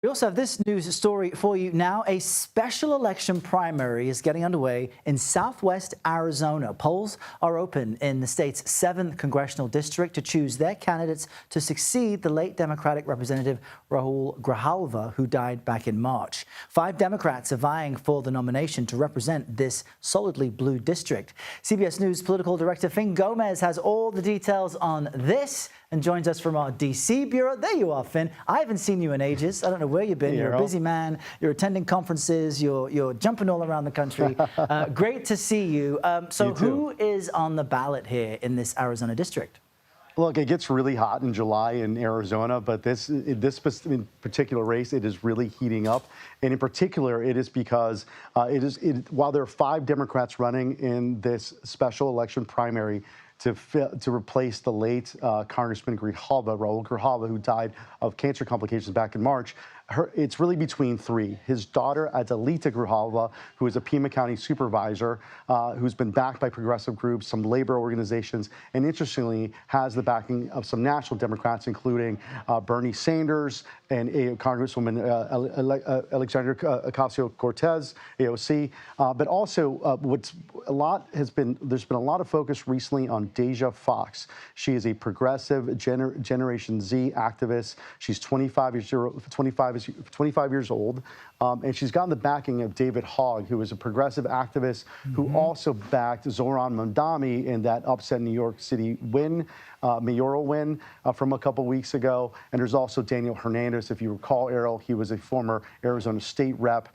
We also have this news story for you now. A special election primary is getting underway in southwest Arizona. Polls are open in the state's 7th congressional district to choose their candidates to succeed the late Democratic Representative Raúl Grijalva, who died back in March. 5 Democrats are vying for the nomination to represent this solidly blue district. CBS News political director Finn Gomez has all the details on this and joins us from our D.C. bureau. There you are, Finn. I haven't seen you in ages. I don't know where you've been. You're a busy man. You're attending conferences. You're jumping all around the country. Great to see you. So who is on the ballot here in this Arizona district? Look, it gets really hot in July in Arizona, but this in particular race, it is really heating up. And in particular, it is because while there are 5 Democrats running in this special election primary to replace the late Congressman Raúl Grijalva, who died of cancer complications back in March. It's really between 3. His daughter, Adelita Grijalva, who is a Pima County supervisor, who's been backed by progressive groups, some labor organizations, and interestingly has the backing of some national Democrats, including Bernie Sanders and Congresswoman Alexandria Ocasio-Cortez, AOC. But also, there's been a lot of focus recently on Deja Fox. She is a progressive Generation Z activist. She's 25 years old, and she's gotten the backing of David Hogg, who is a progressive activist who also backed Zohran Mamdani in that upset New York City mayoral win from a couple weeks ago. And there's also Daniel Hernandez, if you recall, Errol. He was a former Arizona state rep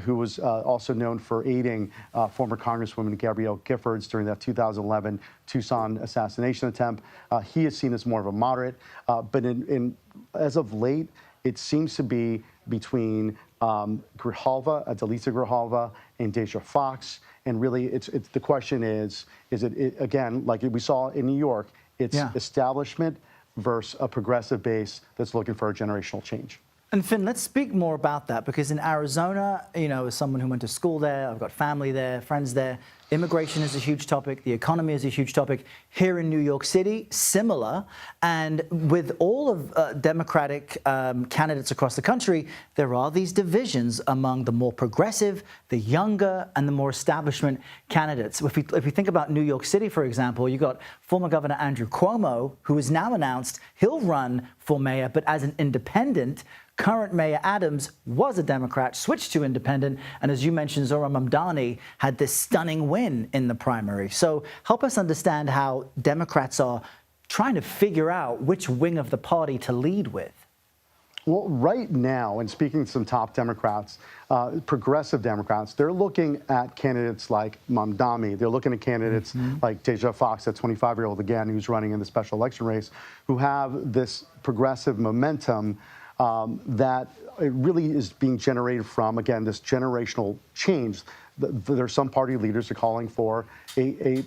who was also known for aiding former Congresswoman Gabrielle Giffords during that 2011 Tucson assassination attempt. He is seen as more of a moderate, but as of late, it seems to be between Adelita Grijalva, and Deja Fox. And really, the question is it again, like we saw in New York, it's establishment versus a progressive base that's looking for a generational change. And Finn, let's speak more about that, because in Arizona, as someone who went to school there, I've got family there, friends there, immigration is a huge topic, the economy is a huge topic. Here in New York City, similar. And with all of Democratic candidates across the country, there are these divisions among the more progressive, the younger, and the more establishment candidates. If we think about New York City, for example, you got former Governor Andrew Cuomo, who has now announced he'll run for mayor, but as an independent. Current Mayor Adams was a Democrat, switched to independent, and as you mentioned, Zohran Mamdani had this stunning win in the primary. So help us understand how Democrats are trying to figure out which wing of the party to lead with. Well, right now, and speaking to some top Democrats, progressive Democrats, they're looking at candidates like Mamdani. They're looking at candidates like Deja Fox, that 25-year-old again, who's running in the special election race, who have this progressive momentum that it really is being generated from, again, this generational change. There's some party leaders are calling for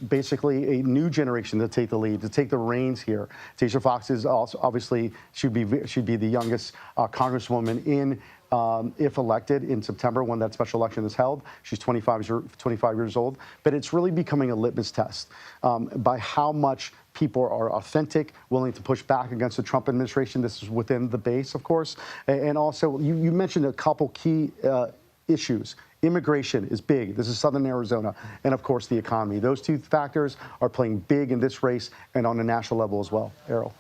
basically a new generation to take the lead, to take the reins here. Deja Fox is also obviously should be the youngest congresswoman in. If elected in September when that special election is held. She's 25 years old. But it's really becoming a litmus test by how much people are authentic, willing to push back against the Trump administration. This is within the base, of course. And also, you mentioned a couple key issues. Immigration is big. This is Southern Arizona. And, of course, the economy. Those 2 factors are playing big in this race and on a national level as well. Errol.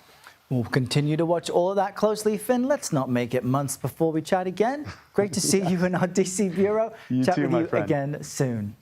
We'll continue to watch all of that closely, Finn. Let's not make it months before we chat again. Great to see you in our D.C. bureau. You chat too, with my you friend. again soon.